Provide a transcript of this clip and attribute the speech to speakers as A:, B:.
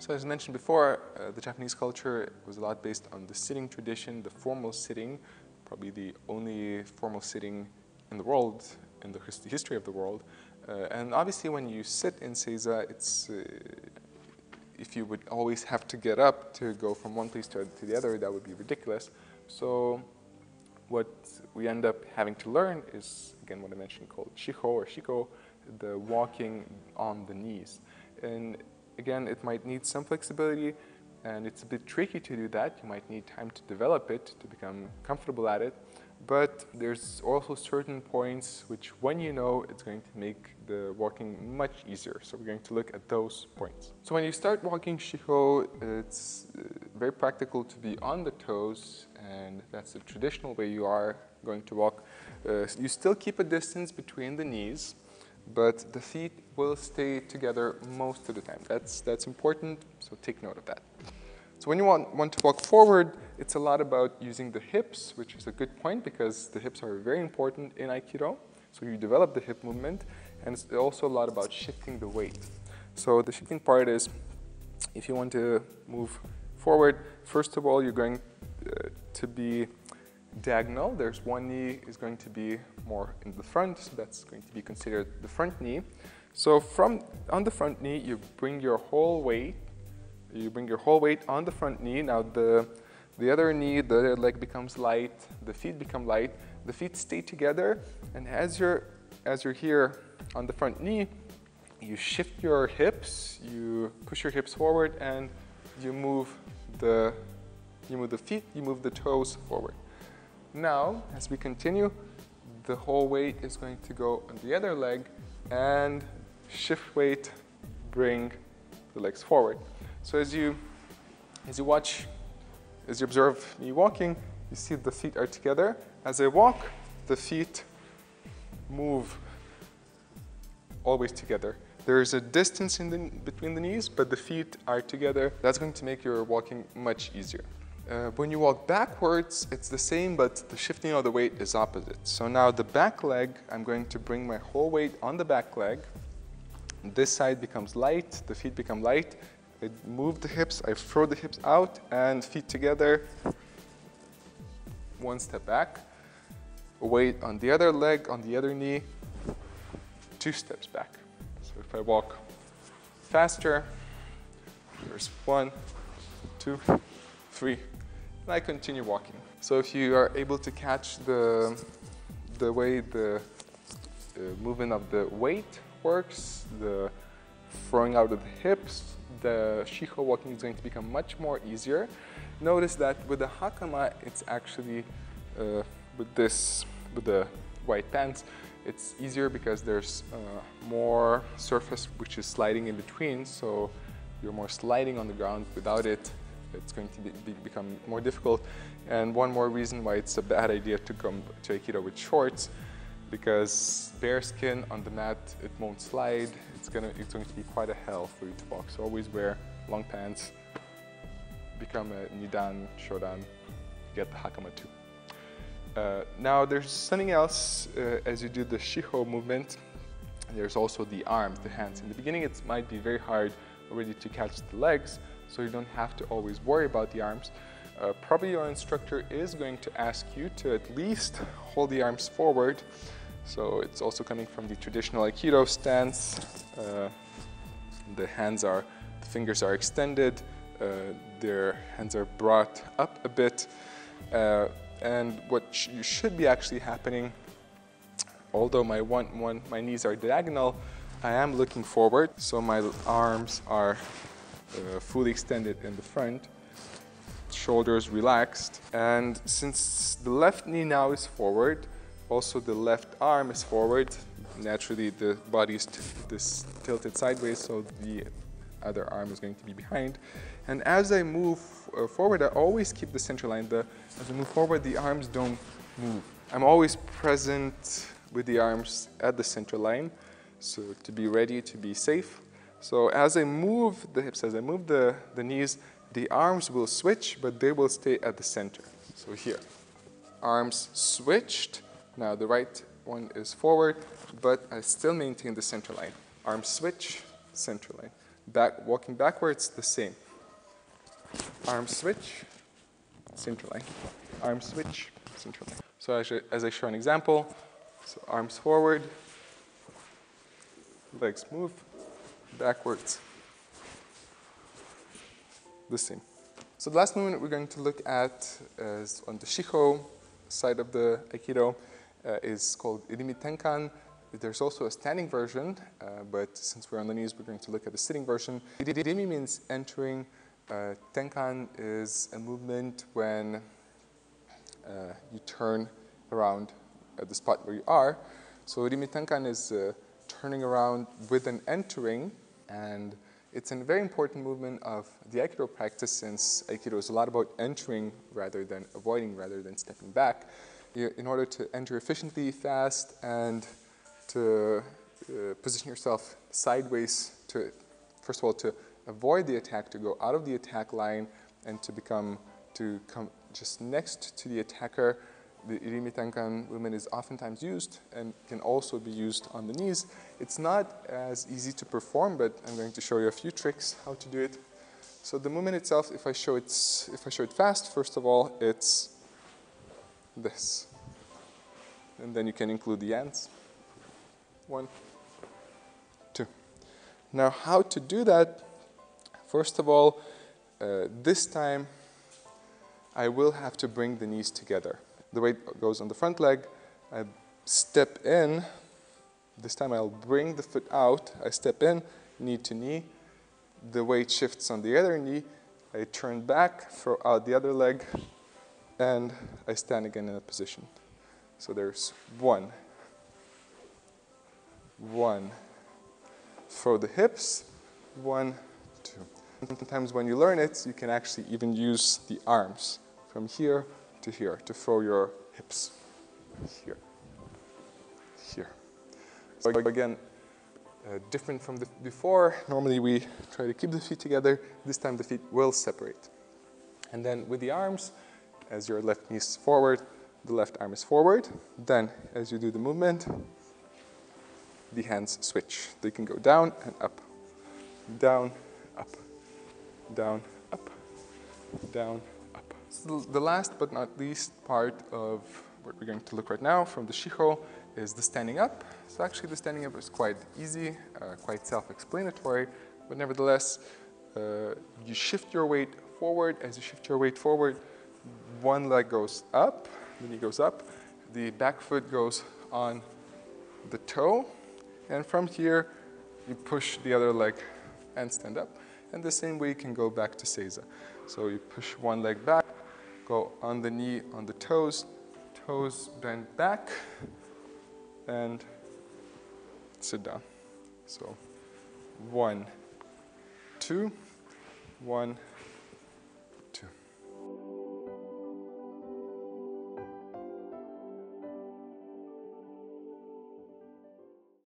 A: So as mentioned before, the Japanese culture was a lot based on the sitting tradition, the formal sitting, probably the only formal sitting in the world, in the history of the world. And obviously when you sit in Seiza, it's, if you would always have to get up to go from one place to the other, that would be ridiculous. So what we end up having to learn is, again, what I mentioned called Shiko, the walking on the knees. And again, it might need some flexibility, and it's a bit tricky to do that. You might need time to develop it, to become comfortable at it. But there's also certain points which, when you know, it's going to make the walking much easier. So we're going to look at those points. So when you start walking Shiko, it's very practical to be on the toes, and that's the traditional way you are going to walk. You still keep a distance between the knees, but the feet will stay together most of the time. That's important, so take note of that. So when you want to walk forward, it's a lot about using the hips, which is a good point because the hips are very important in Aikido. So you develop the hip movement, and it's also a lot about shifting the weight. So the shifting part is, if you want to move forward, first of all, you're going to be diagonal. There's one knee is going to be more in the front, so that's going to be considered the front knee. So on the front knee, you bring your whole weight. You bring your whole weight on the front knee. Now the other knee, the other leg becomes light. The feet become light. The feet stay together, and as you're here on the front knee, you shift your hips. You push your hips forward, and you move the feet. You move the toes forward. Now, as we continue, the whole weight is going to go on the other leg, and shift weight, bring the legs forward. So as you observe me walking, you see the feet are together. As I walk, the feet move always together. There is a distance between the knees, but the feet are together. That's going to make your walking much easier. When you walk backwards, it's the same, but the shifting of the weight is opposite. So now the back leg, I'm going to bring my whole weight on the back leg. This side becomes light, the feet become light. I move the hips, I throw the hips out, and feet together. One step back. Weight on the other leg, on the other knee. 2 steps back. So if I walk faster, there's 1, 2, 3, and I continue walking. So if you are able to catch the way the movement of the weight works, the throwing out of the hips, the Shiko walking is going to become much more easier. Notice that with the hakama, it's actually, with the white pants, it's easier because there's more surface which is sliding in between, so you're more sliding on the ground. Without it, it's going to become more difficult. And one more reason why it's a bad idea to come to Aikido with shorts, because bare skin on the mat, it won't slide. It's going to be quite a hell for you to walk. So always wear long pants, become a nidan, shodan, get the hakama too. Now there's something else as you do the Shiko movement. There's also the arms, the hands. In the beginning, it might be very hard already to catch the legs, so you don't have to always worry about the arms. Probably your instructor is going to ask you to at least hold the arms forward. So it's also coming from the traditional Aikido stance. The fingers are extended, their hands are brought up a bit. And what you should be actually happening, although my knees are diagonal, I am looking forward, so my arms are fully extended in the front, shoulders relaxed. And since the left knee now is forward, also the left arm is forward. Naturally, the body is tilted sideways, so the other arm is going to be behind. And as I move forward, I always keep the center line. As I move forward, the arms don't move. I'm always present with the arms at the center line, so to be ready, to be safe. So as I move the hips, as I move the knees, the arms will switch, but they will stay at the center. So here, arms switched. Now the right one is forward, but I still maintain the center line. Arms switch, center line. walking backwards, the same. Arm switch, center line. Arm switch, center line. So as I show an example, so arms forward, legs move, backwards, the same. So the last movement we're going to look at is on the Shiko side of the Aikido, is called Irimi Tenkan. There's also a standing version, but since we're on the knees, we're going to look at the sitting version. Irimi means entering. Tenkan is a movement when you turn around at the spot where you are. So Irimi Tenkan is turning around with an entering, and it's a very important movement of the Aikido practice, since Aikido is a lot about entering rather than avoiding, rather than stepping back. In order to enter efficiently, fast, and to position yourself sideways, to first of all to avoid the attack, to go out of the attack line, and to come just next to the attacker. The Irimi Tenkan movement is oftentimes used and can also be used on the knees. It's not as easy to perform, but I'm going to show you a few tricks how to do it. So the movement itself, if I show it fast, first of all, it's this. And then you can include the ends. 1, 2. Now how to do that? First of all, this time I will have to bring the knees together. The weight goes on the front leg. I step in. This time I'll bring the foot out. I step in, knee to knee. The weight shifts on the other knee. I turn back, throw out the other leg, and I stand again in a position. So there's 1. Throw the hips. 1, 2. Sometimes when you learn it, you can actually even use the arms from here to here to throw your hips. Here. Here. So again, different from before. Normally we try to keep the feet together. This time the feet will separate. And then with the arms, as your left knee is forward, the left arm is forward. Then as you do the movement, the hands switch. They can go down and up. Down, up. Down, up. Down, up. So the last but not least part of what we're going to look right now from the Shiko is the standing up. So actually the standing up is quite easy, quite self-explanatory, but nevertheless, you shift your weight forward. As you shift your weight forward, one leg goes up, the knee goes up, the back foot goes on the toe, and from here, you push the other leg and stand up. And the same way you can go back to Seiza. So you push one leg back, go on the knee, on the toes, toes bend back, and sit down. So 1, 2, 1,